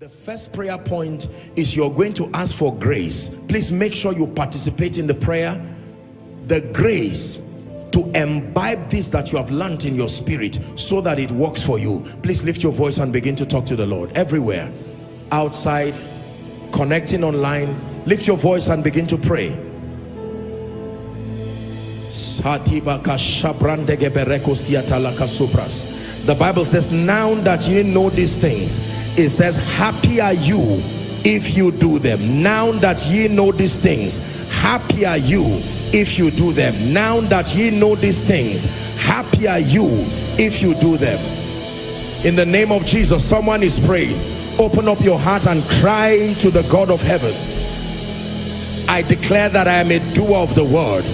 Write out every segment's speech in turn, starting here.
The first prayer point is you're going to ask for grace. Please make sure you participate in the prayer. The grace to imbibe this that you have learned in your spirit so that it works for you. Please lift your voice and begin to talk to the Lord. Everywhere, outside, connecting online, lift your voice and begin to pray. The Bible says, now that you know these things, it says, happy are you if you do them. Now that ye know these things, happy are you if you do them. Now that ye know these things, happy are you if you do them. In the name of Jesus, someone is praying. Open up your heart and cry to the God of heaven. I declare that I am a doer of the word.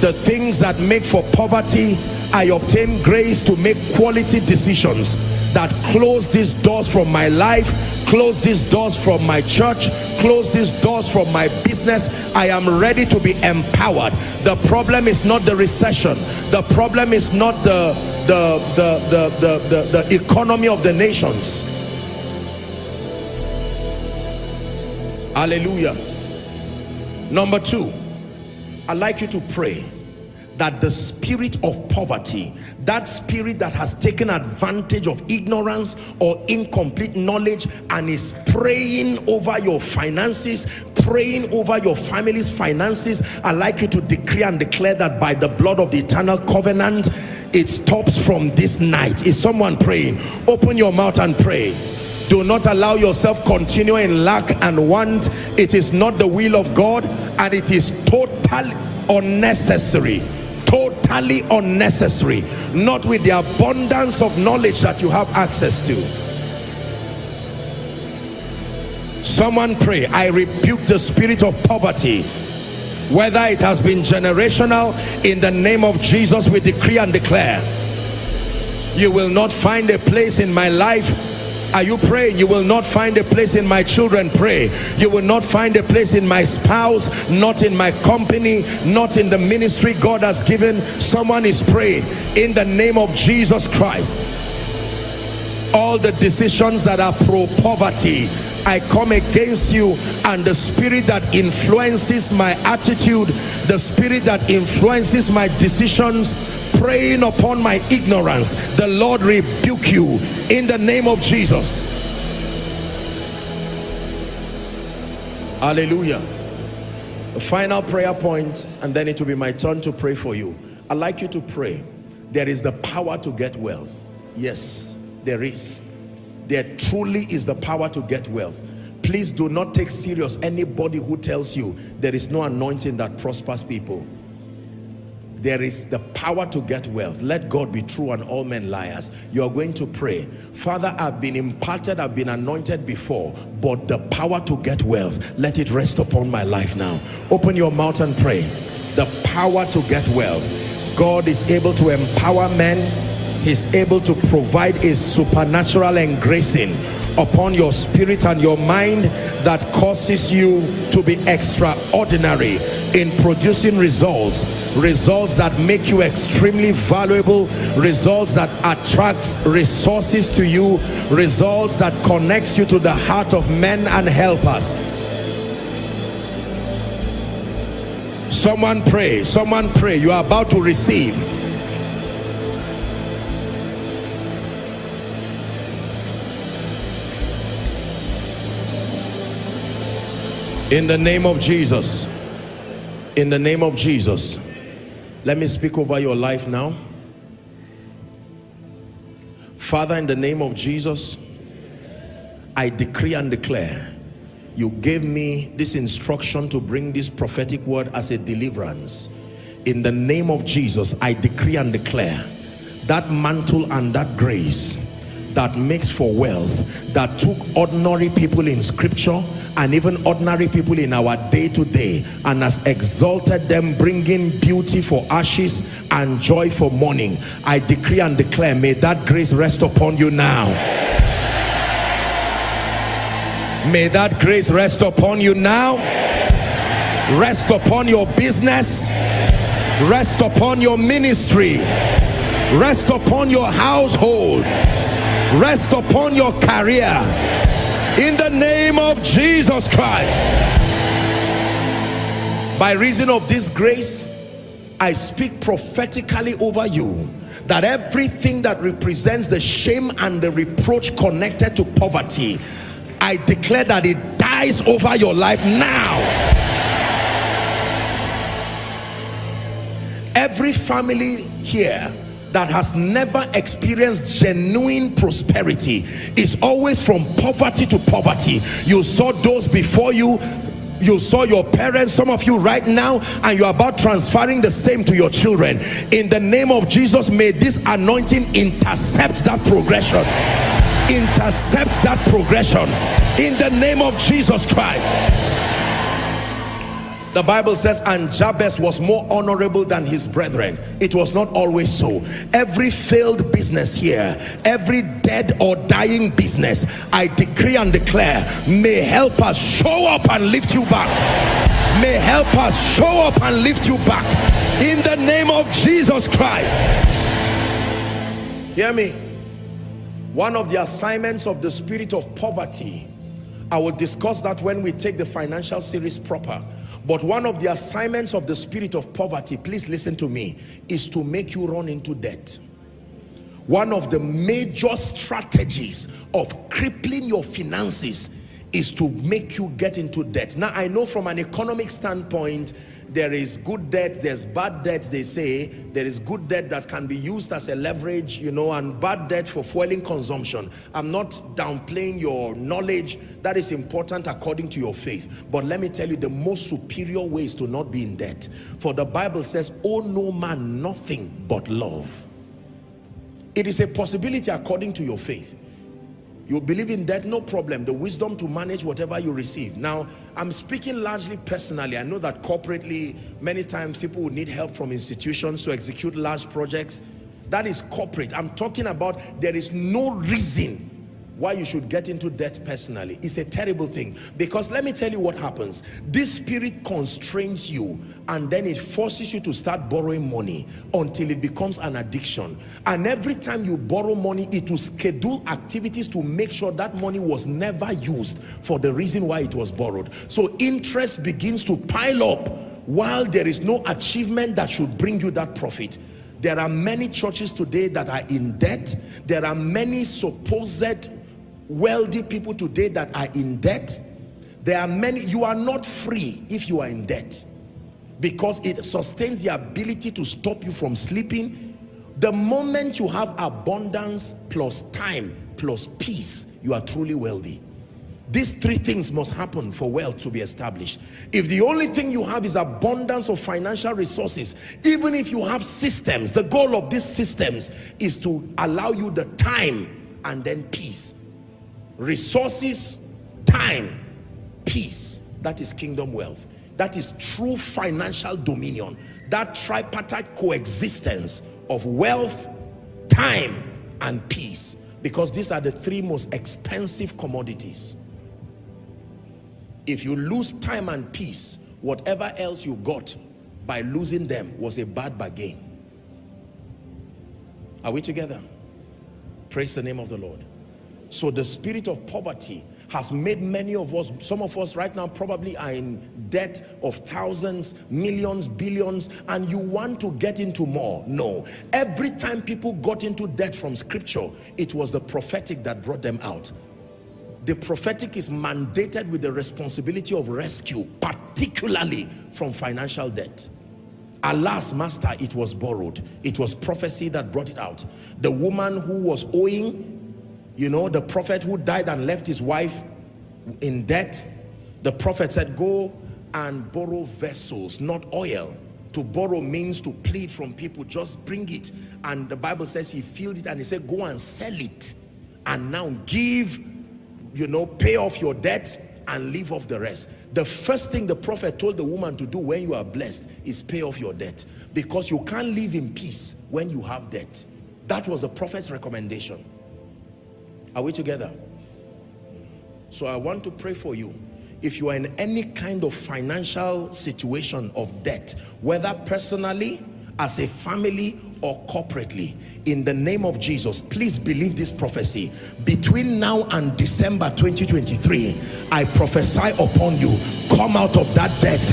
The things that make for poverty, I obtain grace to make quality decisions that close these doors from my life, close these doors from my church, close these doors from my business. I am ready to be empowered. The problem is not the recession. The problem is not the economy of the nations. Hallelujah. Number two, I'd like you to pray that the spirit of poverty, that spirit that has taken advantage of ignorance or incomplete knowledge and is praying over your finances, praying over your family's finances, I'd like you to decree and declare that by the blood of the eternal covenant, it stops from this night. Is someone praying? Open your mouth and pray. Do not allow yourself continue in lack and want. It is not the will of God, and it is totally unnecessary. Totally unnecessary. Not with the abundance of knowledge that you have access to. Someone pray. I rebuke the spirit of poverty, whether it has been generational. In the name of Jesus, we decree and declare, you will not find a place in my life. Are you praying? You will not find a place in my children. Pray. You will not find a place in my spouse, not in my company, not in the ministry God has given. Someone is praying. In the name of Jesus Christ, all the decisions that are pro-poverty, I come against you, and the spirit that influences my attitude, the spirit that influences my decisions, preying upon my ignorance, the Lord rebuke you in the name of Jesus. Hallelujah. The final prayer point, and then it will be my turn to pray for you. I'd like you to pray. There is the power to get wealth. Yes, there is. There truly is the power to get wealth. Please do not take serious anybody who tells you there is no anointing that prospers people. There is the power to get wealth. Let God be true and all men liars. You are going to pray. Father, I've been imparted, I've been anointed before, but the power to get wealth, let it rest upon my life now. Open your mouth and pray. The power to get wealth. God is able to empower men. He's able to provide a supernatural engracing upon your spirit and your mind that causes you to be extraordinary in producing results that make you extremely valuable, results that attract resources to you, results that connects you to the heart of men and helpers. Someone pray. Someone pray. You are about to receive. In the name of Jesus. In the name of Jesus. Let me speak over your life now. Father, in the name of Jesus, I decree and declare, you gave me this instruction to bring this prophetic word as a deliverance. In the name of Jesus, I decree and declare that mantle and that grace that makes for wealth, that took ordinary people in scripture and even ordinary people in our day-to-day and has exalted them, bringing beauty for ashes and joy for mourning. I decree and declare, may that grace rest upon you now. May that grace rest upon you now. Rest upon your business. Rest upon your ministry. Rest upon your household. Rest upon your career. In the name of Jesus Christ. By reason of this grace, I speak prophetically over you that everything that represents the shame and the reproach connected to poverty, I declare that it dies over your life now. Every family here that has never experienced genuine prosperity is always from poverty to poverty. You saw those before you, you saw your parents, some of you right now, and you're about transferring the same to your children. In the name of Jesus, may this anointing intercept that progression. Intercept that progression in the name of Jesus Christ. The Bible says, and Jabez was more honorable than his brethren. It was not always so. Every failed business here, every dead or dying business, I decree and declare, may help us show up and lift you back. May help us show up and lift you back in the name of Jesus Christ. Hear me. One of the assignments of the spirit of poverty, I will discuss that when we take the financial series proper. But one of the assignments of the spirit of poverty, please listen to me, is to make you run into debt. One of the major strategies of crippling your finances is to make you get into debt. Now, I know from an economic standpoint, there is good debt, there's bad debt. They say there is good debt that can be used as a leverage, you know, and bad debt for fueling consumption. I'm not downplaying your knowledge. That is important according to your faith. But let me tell you, the most superior way is to not be in debt. For the Bible says, owe no man nothing but love. It is a possibility according to your faith. You believe in that, no problem. The wisdom to manage whatever you receive. Now, I'm speaking largely personally. I know that corporately, many times people would need help from institutions to execute large projects. That is corporate. I'm talking about there is no reason why you should get into debt personally. It's a terrible thing. Because let me tell you what happens. This spirit constrains you, and then it forces you to start borrowing money until it becomes an addiction. And every time you borrow money, it will schedule activities to make sure that money was never used for the reason why it was borrowed. So interest begins to pile up while there is no achievement that should bring you that profit. There are many churches today that are in debt. There are many supposed wealthy people today that are in debt. There are many. You are not free if you are in debt, because it sustains the ability to stop you from sleeping. The moment you have abundance plus time plus peace, you are truly wealthy. These three things must happen for wealth to be established. If the only thing you have is abundance of financial resources, even if you have systems, the goal of these systems is to allow you the time and then peace. Resources, time, peace. That is kingdom wealth. That is true financial dominion. That tripartite coexistence of wealth, time, and peace. Because these are the three most expensive commodities. If you lose time and peace, whatever else you got by losing them was a bad bargain. Are we together? Praise the name of the Lord. So the spirit of poverty has made many of us, some of us right now probably are in debt of thousands, millions, billions, and you want to get into more. No. Every time people got into debt from scripture, it was the prophetic that brought them out. The prophetic is mandated with the responsibility of rescue, particularly from financial debt. Alas, master, it was borrowed. It was prophecy that brought it out. The woman who was owing, you know, the prophet who died and left his wife in debt, the prophet said, go and borrow vessels, not oil. To borrow means to plead from people, just bring it. And the Bible says he filled it and he said, go and sell it. And now give, you know, pay off your debt and leave off the rest. The first thing the prophet told the woman to do when you are blessed is pay off your debt. Because you can't live in peace when you have debt. That was the prophet's recommendation. Are we together? So I want to pray for you. If you are in any kind of financial situation of debt, whether personally, as a family or corporately, in the name of Jesus, please believe this prophecy. Between now and December 2023, I prophesy upon you, come out of that debt.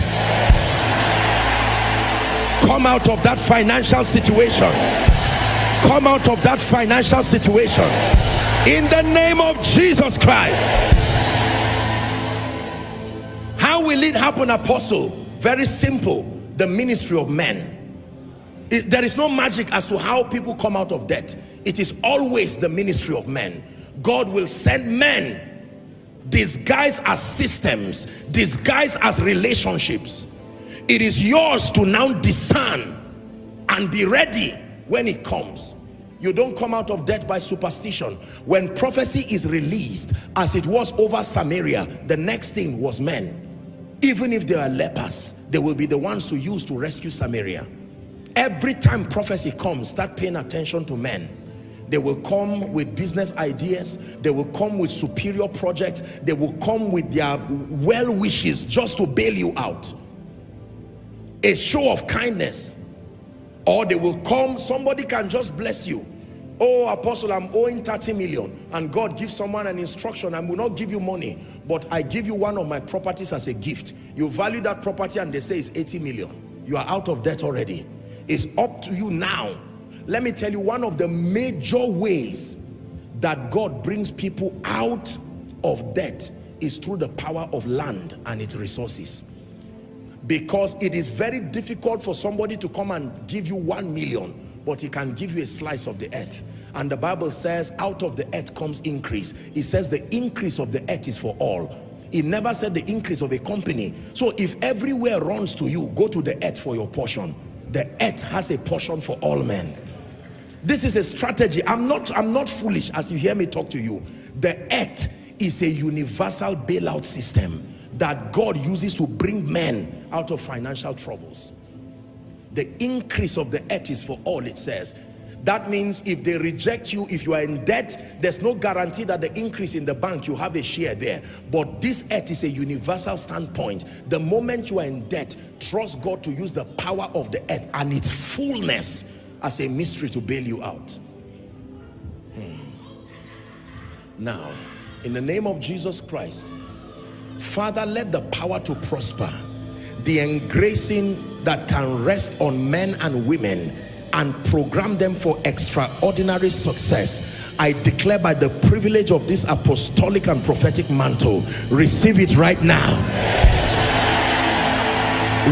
Come out of that financial situation. Come out of that financial situation. In the name of Jesus Christ. How will it happen, Apostle? Very simple. The ministry of men. There is no magic as to how people come out of debt. It is always the ministry of men. God will send men disguised as systems, disguised as relationships. It is yours to now discern and be ready when it comes. You don't come out of debt by superstition. When prophecy is released, as it was over Samaria, the next thing was men. Even if they are lepers, they will be the ones to use to rescue Samaria. Every time prophecy comes, start paying attention to men. They will come with business ideas. They will come with superior projects. They will come with their well wishes just to bail you out. A show of kindness. Or they will come, somebody can just bless you. Oh, Apostle, I'm owing 30 million. And God gives someone an instruction. I will not give you money, but I give you one of my properties as a gift. You value that property and they say it's 80 million. You are out of debt already. It's up to you now. Let me tell you, one of the major ways that God brings people out of debt is through the power of land and its resources. Because it is very difficult for somebody to come and give you 1 million, but he can give you a slice of the earth. And the Bible says out of the earth comes increase. It says the increase of the earth is for all. It never said the increase of a company. So if everywhere runs to you, go to the earth for your portion. The earth has a portion for all men. This is a strategy. I'm not foolish as you hear me talk to you. The earth is a universal bailout system that God uses to bring men out of financial troubles. The increase of the earth is for all, it says. That means if they reject you, if you are in debt, there's no guarantee that the increase in the bank, you have a share there. But this earth is a universal standpoint. The moment you are in debt, trust God to use the power of the earth and its fullness as a mystery to bail you out. Now, in the name of Jesus Christ, Father, let the power to prosper, the engracing that can rest on men and women and program them for extraordinary success, I declare by the privilege of this apostolic and prophetic mantle, receive it right now.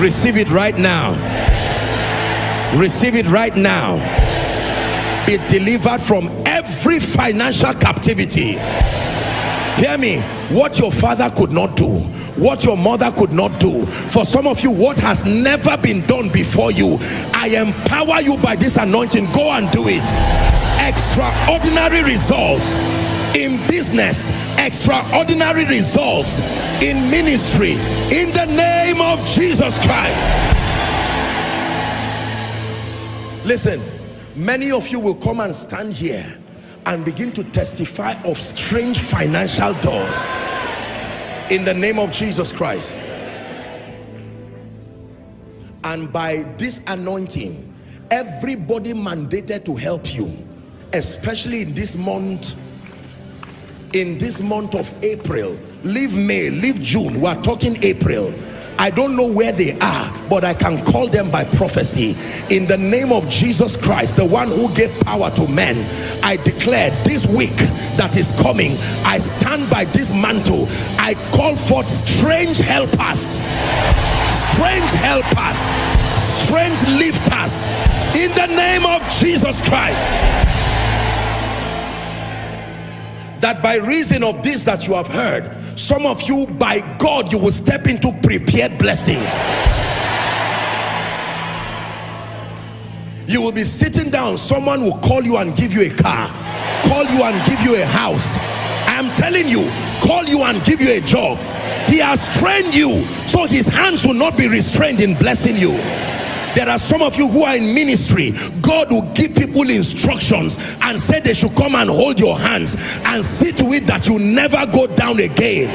Receive it right now. Receive it right now. Be delivered from every financial captivity. Hear me. What your father could not do, what your mother could not do, for some of you, what has never been done before you, I empower you by this anointing. Go and do it. Extraordinary results in business, extraordinary results in ministry, in the name of Jesus Christ. Listen, many of you will come and stand here and begin to testify of strange financial doors in the name of Jesus Christ. And by this anointing, everybody mandated to help you, especially in this month of April. Leave May, leave June, we are talking April. I don't know where they are, but I can call them by prophecy. In the name of Jesus Christ, the one who gave power to men, I declare this week that is coming, I stand by this mantle. I call forth strange helpers, strange helpers, strange lifters, in the name of Jesus Christ. That by reason of this that you have heard, some of you, by God, you will step into prepared blessings. You will be sitting down, someone will call you and give you a car, call you and give you a house. I am telling you, call you and give you a job. He has trained you, so his hands will not be restrained in blessing you. There are some of you who are in ministry. God will give people instructions and say they should come and hold your hands and see to it that you never go down again.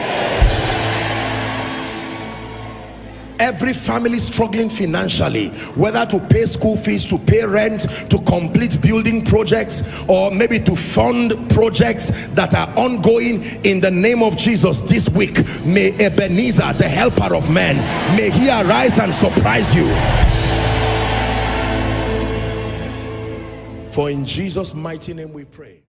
Every family struggling financially, whether to pay school fees, to pay rent, to complete building projects, or maybe to fund projects that are ongoing, in the name of Jesus, this week, may Ebenezer, the helper of men, may he arise and surprise you. For in Jesus' mighty name we pray.